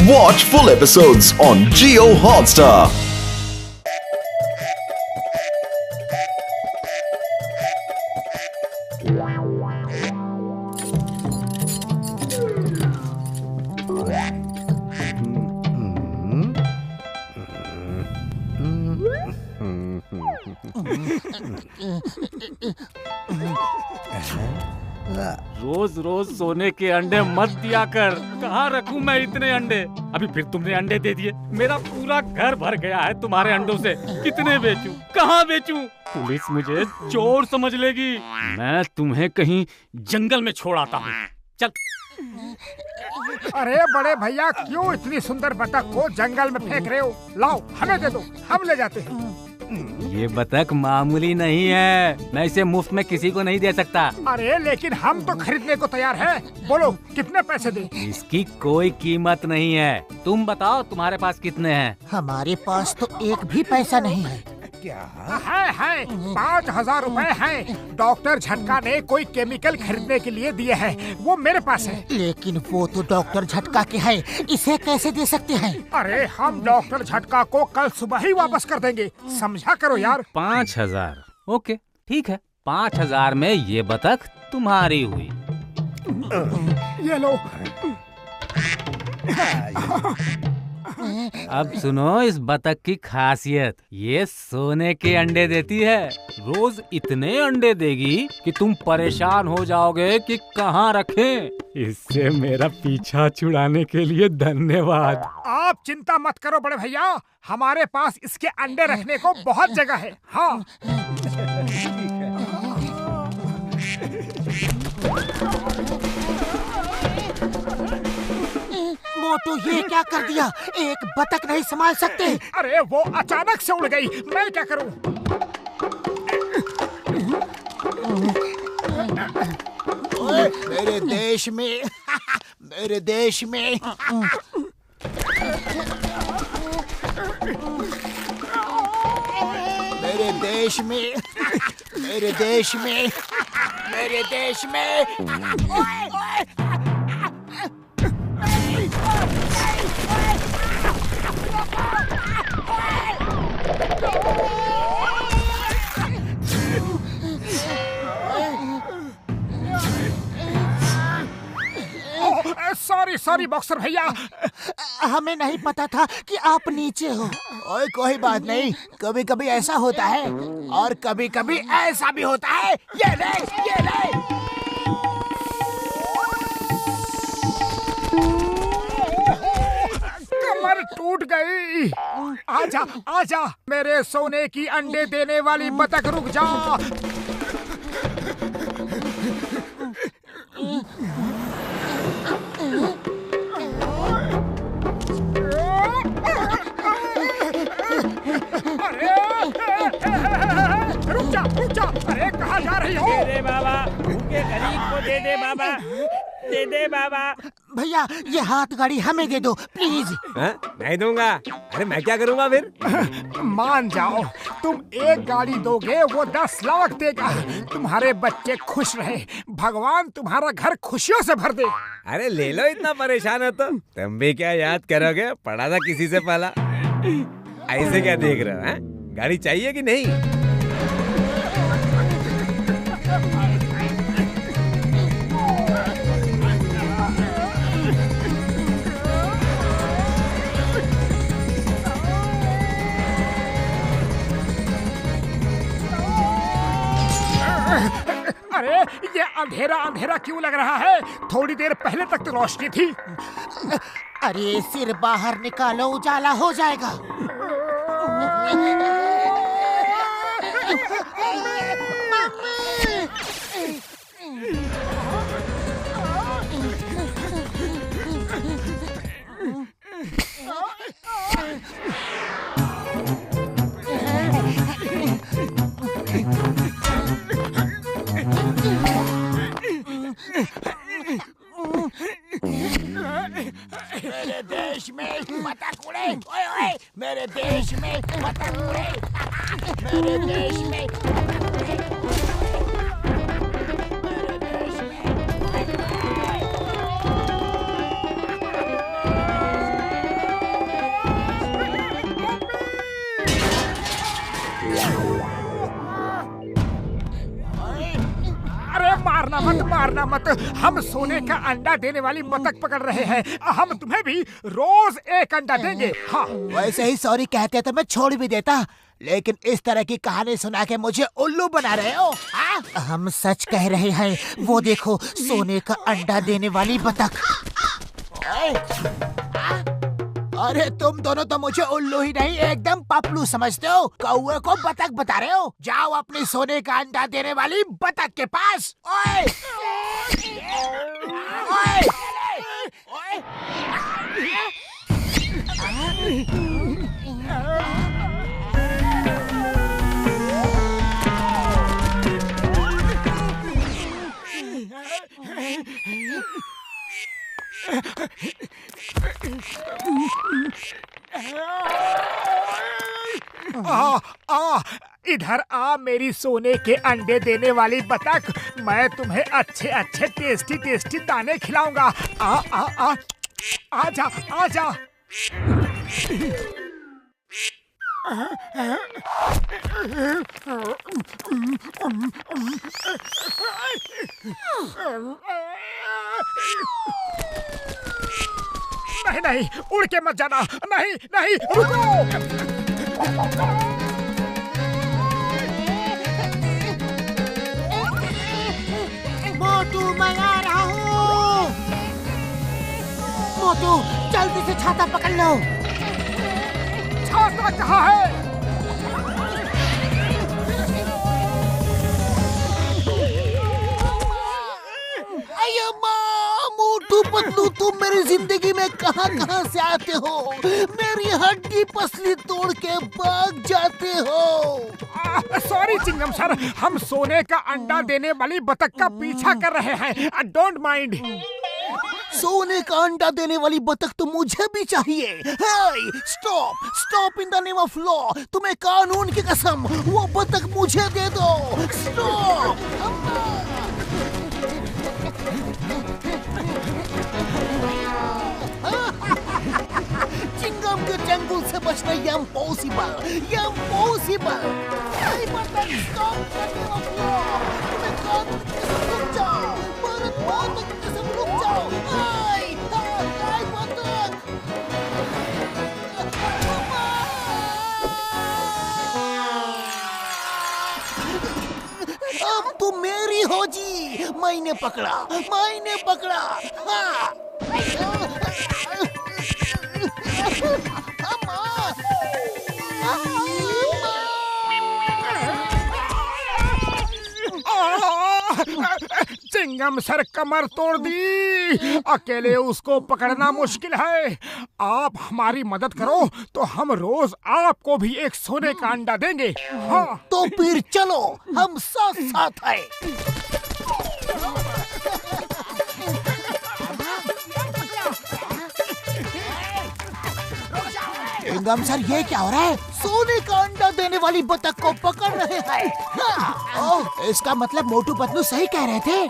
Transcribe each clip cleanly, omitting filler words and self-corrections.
Watch full episodes on Jio Hotstar. रोज रोज सोने के अंडे मत दिया कर। कहाँ रखूं मैं इतने अंडे? अभी फिर तुमने अंडे दे दिए। मेरा पूरा घर भर गया है तुम्हारे अंडों से। कितने बेचूं? कहाँ बेचूं? पुलिस मुझे चोर समझ लेगी। मैं तुम्हें कहीं जंगल में छोड़ आता हूँ। चल। अरे बड़े भैया, क्यों इतनी सुंदर बतख को जंगल में फेंक रहे हो? लाओ, हमें दे दो, हम ले जाते हैं। ये बतख मामूली नहीं है, मैं इसे मुफ्त में किसी को नहीं दे सकता। अरे लेकिन हम तो खरीदने को तैयार हैं। बोलो कितने पैसे दें? इसकी कोई कीमत नहीं है। तुम बताओ तुम्हारे पास कितने हैं? हमारे पास तो एक भी पैसा नहीं है। क्या है 5,000 रुपए हैं। डॉक्टर झटका ने कोई केमिकल खरीदने के लिए दिए हैं, वो मेरे पास है। लेकिन वो तो डॉक्टर झटका के है, इसे कैसे दे सकते हैं? अरे हम डॉक्टर झटका को कल सुबह ही वापस कर देंगे, समझा करो यार। 5,000? ओके ठीक है, 5,000 में ये बतख तुम्हारी हुई। ये लो। अब सुनो इस बतख की खासियत। ये सोने के अंडे देती है। रोज इतने अंडे देगी कि तुम परेशान हो जाओगे कि कहाँ रखें। इससे मेरा पीछा छुड़ाने के लिए धन्यवाद। आप चिंता मत करो बड़े भैया, हमारे पास इसके अंडे रखने को बहुत जगह है। हाँ। मोटू ये क्या कर दिया? एक बतख नहीं संभाल सकते? अरे वो अचानक से उड़ गई, मैं क्या करूं? मेरे देश में मेरे देश में मेरे देश में मेरे देश में मेरे देश में सॉरी बॉक्सर भैया, हमें नहीं पता था कि आप नीचे हो। ओए कोई बात नहीं, कभी कभी ऐसा होता है और कभी कभी ऐसा भी होता है। ये ले, ये ले। कमर टूट गई। आजा आजा मेरे सोने की अंडे देने वाली बतख, रुक जा। रुक जा। अरे कहाँ जा रही हो? दे दे बाबा, भूखे गरीब को दे दे बाबा, दे दे बाबा। भैया ये हाथ गाड़ी हमें दे दो प्लीज। नहीं दूंगा। अरे मैं क्या करूंगा फिर? मान जाओ, तुम एक गाड़ी दोगे वो 10 लाख देगा। तुम्हारे बच्चे खुश रहे, भगवान तुम्हारा घर खुशियों से भर दे। अरे ले लो, इतना परेशान हो तो तुम भी क्या याद करोगे? पढ़ा था किसी से पहला। ऐसे क्या देख रहे हो? हैं? गाड़ी चाहिए कि नहीं? अरे ये अंधेरा अंधेरा क्यों लग रहा है? थोड़ी देर पहले तक तो रोशनी थी। अरे सिर बाहर निकालो, उजाला हो जाएगा। मेरे देश में बतख उड़े, ओए ओए, मेरे देश में बतख उड़े, मेरे देश में बतख उड़े, मेरे देश में। घबराना मत, हम सोने का अंडा देने वाली बतख पकड़ रहे हैं। हम तुम्हें भी रोज एक अंडा देंगे। हाँ, वैसे ही सॉरी कहते तो मैं छोड़ भी देता, लेकिन इस तरह की कहानी सुना के मुझे उल्लू बना रहे हो। हम सच कह रहे हैं, वो देखो सोने का अंडा देने वाली बतख। अरे तुम दोनों तो मुझे उल्लू ही नहीं एकदम पपलू समझते हो। कौवे को बतख बता रहे हो। जाओ अपनी सोने का अंडा देने वाली बतख के पास। ओए! ओए! ओए! इधर आ मेरी सोने के अंडे देने वाली बतख। मैं तुम्हें अच्छे अच्छे टेस्टी टेस्टी दाने खिलाऊंगा। आ आ आ आजा आजा। नहीं नहीं, उड़ के मत जाना। नहीं नहीं, रुको। मोटू मैं आ रहा हूँ। मोटू जल्दी से छाता पकड़ लो। छाता कहाँ है? अयो माँ, मोटू पतलू तुम मेरी जिंदगी में कहाँ से आते हो? मेरी हड्डी पसली तोड़ के भाग जाते हो। सॉरी चिंगम सर, हम सोने का अंडा देने वाली बतख का पीछा कर रहे हैं। Don't mind. सोने का अंडा देने वाली बतख तो मुझे भी चाहिए। Hey, stop stop in the name of law. तुम्हें कानून की कसम, वो बतख मुझे दे दो। स्टॉप। चिंगम के चंगुल से बचना इम्पॉसिबल। स्टॉप करने ऑफ लॉ। तुम्हें कानून की कसम रुक जाओ। भारत माता की कसम रुक जाओ। आई बतख। अब तुम मेरी हो जी। मैंने पकड़ा। हाँ। चिंगम सर कमर तोड़ दी। अकेले उसको पकड़ना मुश्किल है। आप हमारी मदद करो तो हम रोज आपको भी एक सोने का अंडा देंगे। हाँ। तो फिर चलो, हम साथ साथ हैं। चिंगम सर ये क्या हो रहा है? सोने का अंडा देने वाली बतख को पकड़ रहे हैं। हाँ। ओह, इसका मतलब मोटू पतलू सही कह रहे थे।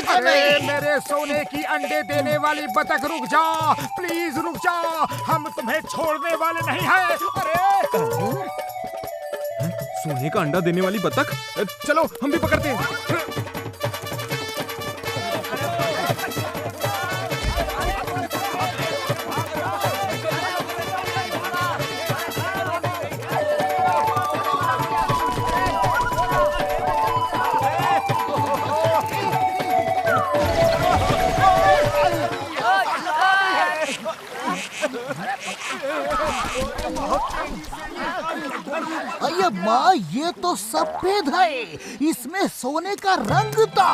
अरे मेरे सोने की अंडे देने वाली बतख, रुक जा, प्लीज रुक जा। हम तुम्हें छोड़ने वाले नहीं हैं। अरे सोने का अंडा देने वाली बतख, चलो हम भी पकड़ते हैं। अरे माँ, ये तो सफेद है। इसमें सोने का रंग था।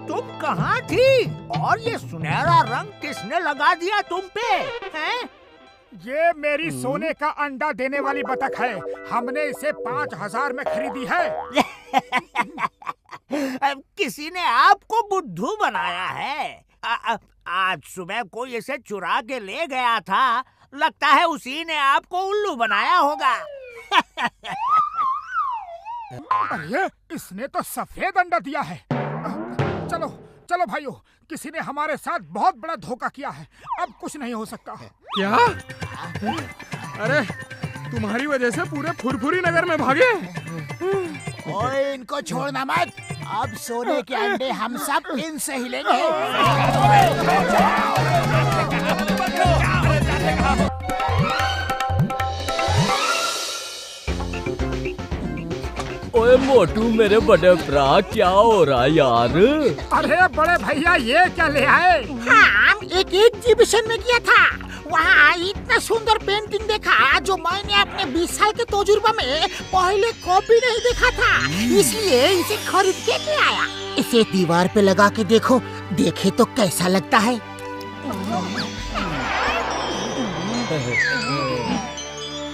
तुम कहाँ थी? और ये सुनहरा रंग किसने लगा दिया तुम पे? हैं? ये मेरी सोने का अंडा देने वाली बतख है। हमने इसे 5000 में खरीदी है। किसी ने आपको बुद्धू बनाया है। आज सुबह कोई इसे चुरा के ले गया था। लगता है उसी ने आपको उल्लू बनाया होगा। अरे इसने तो सफेद अंडा दिया है। चलो चलो भाइयों, किसी ने हमारे साथ बहुत बड़ा धोखा किया है। अब कुछ नहीं हो सकता। क्या? अरे तुम्हारी वजह से पूरे फुरफुरी नगर में भागे। ओए इनको छोड़ना मत। अब सोने के अंडे हम सब इनसे ही लेंगे। ओए मोटू मेरे बड़े भरा, क्या हो रहा है यार? अरे बड़े भैया ये क्या ले आए? हम एक एग्जीबिशन में गया था। वहाँ इतना सुंदर पेंटिंग देखा जो मैंने अपने 20 साल के तजुर्बा में पहले कभी नहीं देखा था। इसलिए इसे खरीद के ले आया। इसे दीवार पे लगा के देखो, देखे तो कैसा लगता है।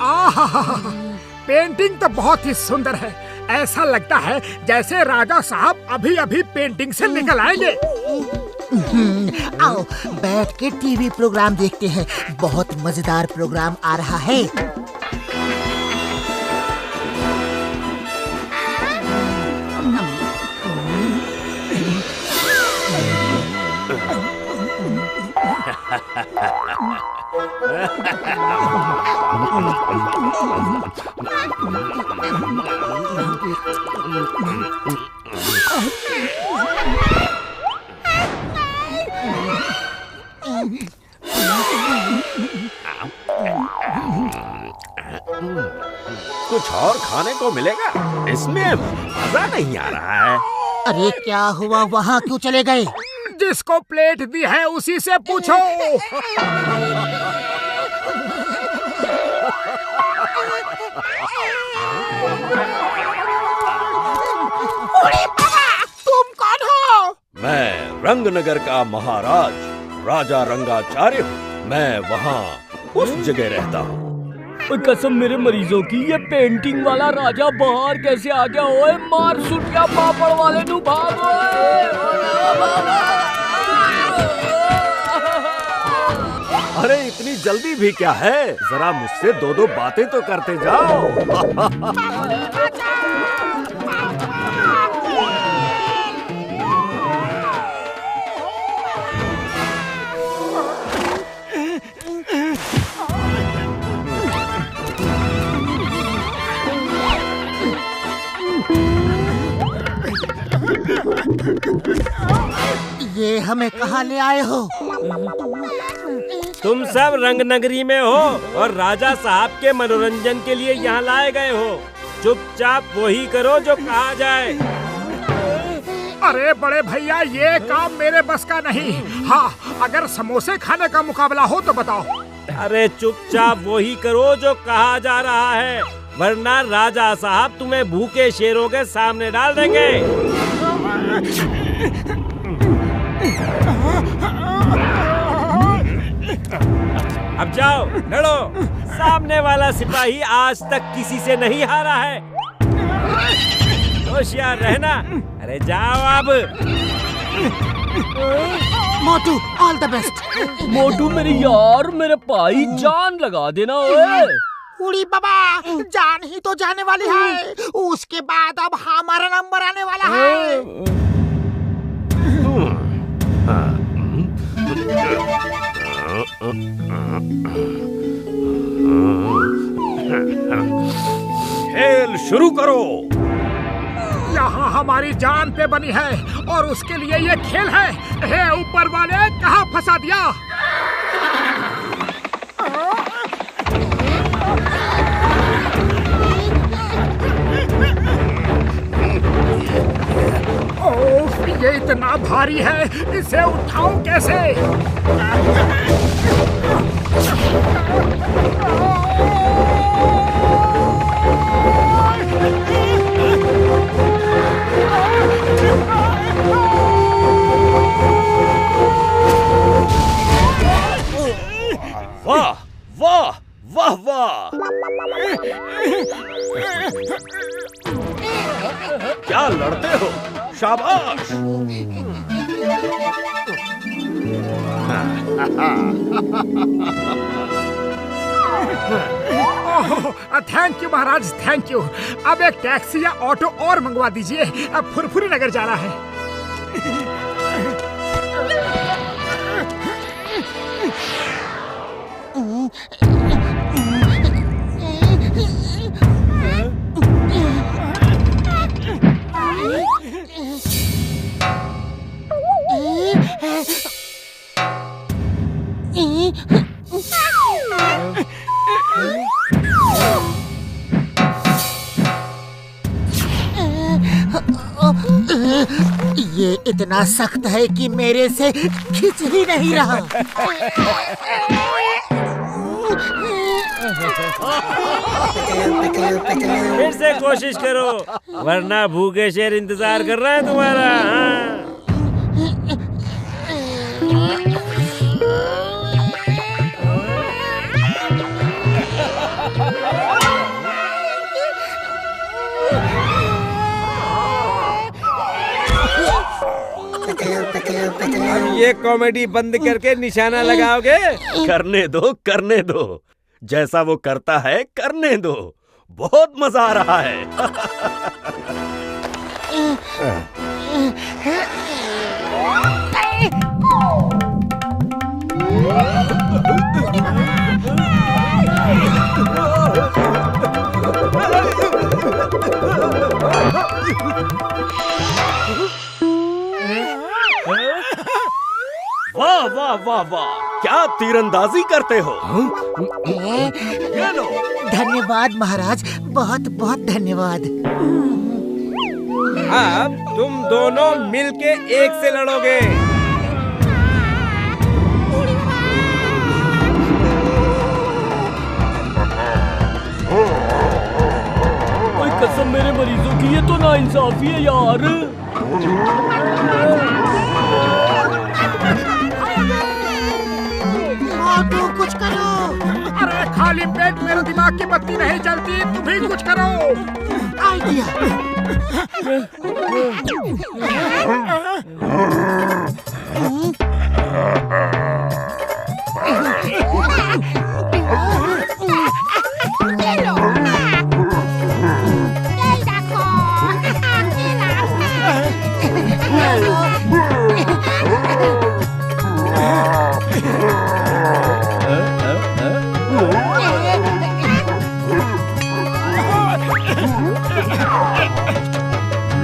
आहा, पेंटिंग तो बहुत ही सुंदर है। ऐसा लगता है जैसे राजा साहब अभी अभी पेंटिंग से निकल आएंगे। आओ बैठ के टीवी प्रोग्राम देखते हैं। बहुत मजेदार प्रोग्राम आ रहा है। कुछ और खाने को मिलेगा? इसमें मजा नहीं आ रहा है। अरे क्या हुआ, वहाँ क्यों चले गए? जिसको प्लेट दी है उसी से पूछो। तुम कौन हो? मैं रंगनगर का महाराज राजा रंगाचार्य हूँ। मैं वहाँ उस जगह रहता हूँ। कसम मेरे मरीजों की, ये पेंटिंग वाला राजा बाहर कैसे आ गया? ओए मार सुटिया पापड़ वाले नू भागो। अरे इतनी जल्दी भी क्या है? जरा मुझसे दो दो बातें तो करते जाओ। ये हमें कहाँ ले आए हो? तुम सब रंगनगरी में हो और राजा साहब के मनोरंजन के लिए यहाँ लाए गए हो। चुपचाप वही करो जो कहा जाए। अरे बड़े भैया ये काम मेरे बस का नहीं। हाँ, अगर समोसे खाने का मुकाबला हो तो बताओ। अरे चुपचाप वही करो जो कहा जा रहा है, वरना राजा साहब तुम्हें भूखे शेरों के सामने डाल देंगे। अब जाओ लड़ो। सामने वाला सिपाही आज तक किसी से नहीं हारा है। होशियार रहना। अरे जाओ अब। मोटू ऑल द बेस्ट। मोटू मेरे यार, मेरे भाई जान लगा देना। ओए उड़ी बाबा, जान ही तो जाने वाली है। उसके बाद अब हमारा नंबर आने वाला है। खेल शुरू करो। यहाँ हमारी जान पे बनी है और उसके लिए ये खेल है। हे ऊपर वाले, कहाँ फंसा दिया? ओह, ये इतना भारी है, इसे उठाऊं कैसे? वाह वाह वाह वाह! क्या लड़ते हो? शाबाश! Thank you Maharaj, thank you. अब एक टैक्सी या ऑटो और मंगवा दीजिए, अब फुरफुरी नगर जाना है। ये इतना सख्त है कि मेरे से खिंच ही नहीं रहा। फिर से कोशिश करो, वरना भूखे शेर इंतजार कर रहा है तुम्हारा। हाँ। अब ये कॉमेडी बंद करके निशाना लगाओगे? करने दो, जैसा वो करता है करने दो, बहुत मजा आ रहा है। वाह वाह वाह वाह, क्या तीरंदाजी करते हो। धन्यवाद महाराज, बहुत बहुत धन्यवाद। अब तुम दोनों मिलके एक से लड़ोगे। कोई कसम मेरे मरीजों की, ये तो नाइंसाफी है यार। तो कुछ करो। अरे खाली पेट मेरे दिमाग की बत्ती नहीं जलती, तुम ही कुछ करो। आइडिया।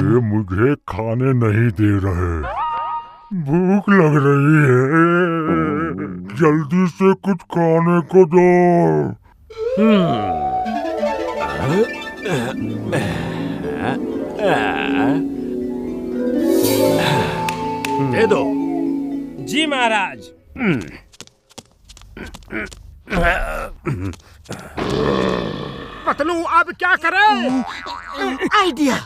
ये मुझे खाने नहीं दे रहे, भूख लग रही है, जल्दी से कुछ खाने को दो। दे दो। जी महाराज। पतलू अब क्या करें? आइडिया।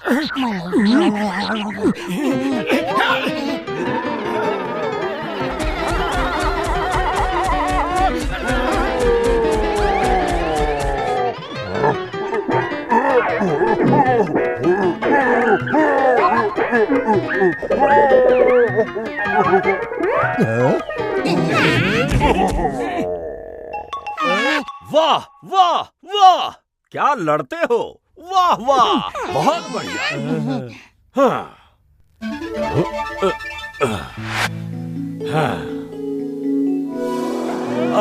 वाह वाह वाह, क्या लड़ते हो, वाह वाह, बहुत बढ़िया। हाँ। हाँ।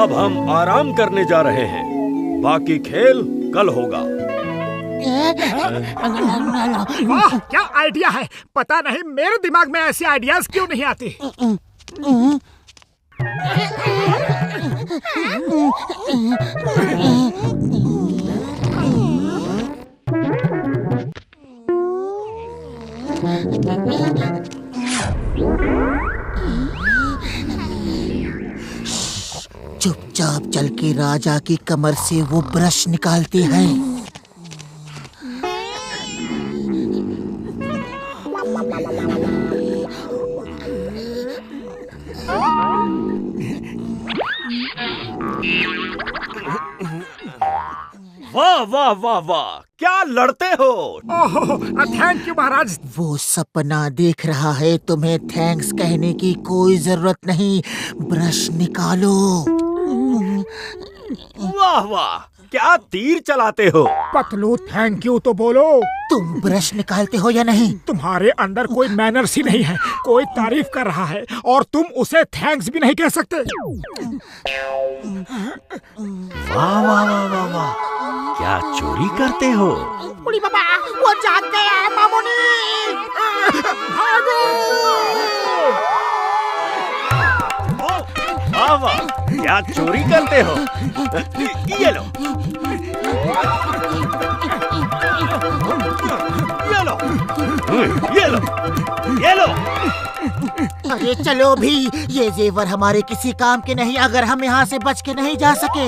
अब हम आराम करने जा रहे हैं, बाकी खेल कल होगा। वाह क्या आइडिया है, पता नहीं मेरे दिमाग में ऐसे आइडियाज क्यों नहीं आते। चुपचाप चल के राजा की कमर से वो ब्रश निकालते हैं। वाह वाह वाह वाह, क्या लड़ते हो। थैंक यू महाराज। वो सपना देख रहा है, तुम्हें थैंक्स कहने की कोई जरूरत नहीं। ब्रश निकालो। वाह वाह, क्या तीर चलाते हो। पतलू थैंक यू तो बोलो। तुम ब्रश निकालते हो या नहीं? तुम्हारे अंदर कोई मैनर्स ही नहीं है। कोई तारीफ कर रहा है और तुम उसे थैंक्स भी नहीं कह सकते। वाह वाह वाह वाह वाह, क्या चोरी करते हो। बुढ़ी बाबा, वो जाग गया है मामूनी। भागो! वाह वाह, क्या चोरी करते हो। ये लो, ये लो, ये लो, ये लो। अरे चलो भी, ये जेवर हमारे किसी काम के नहीं अगर हम यहाँ से बच के नहीं जा सके।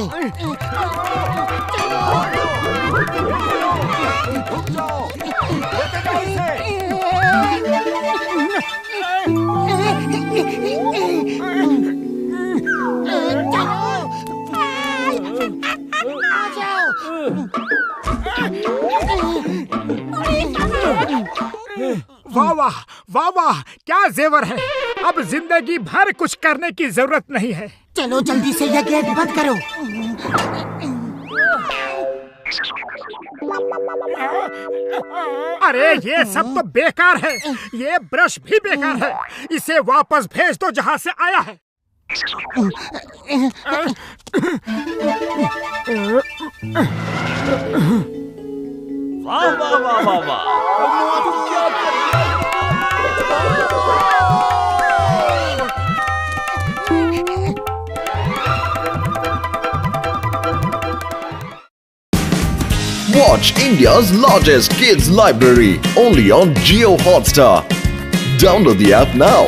वाह वाह वाह वाह, क्या जेवर है। अब जिंदगी भर कुछ करने की जरूरत नहीं है। चलो जल्दी से यह गेट बंद करो। अरे ये सब तो बेकार है। ये ब्रश भी बेकार है। इसे वापस भेज दो जहाँ से आया है। वाह वाह वाह वाह वाह। Watch India's largest kids library only on Jio Hotstar. Download the app now.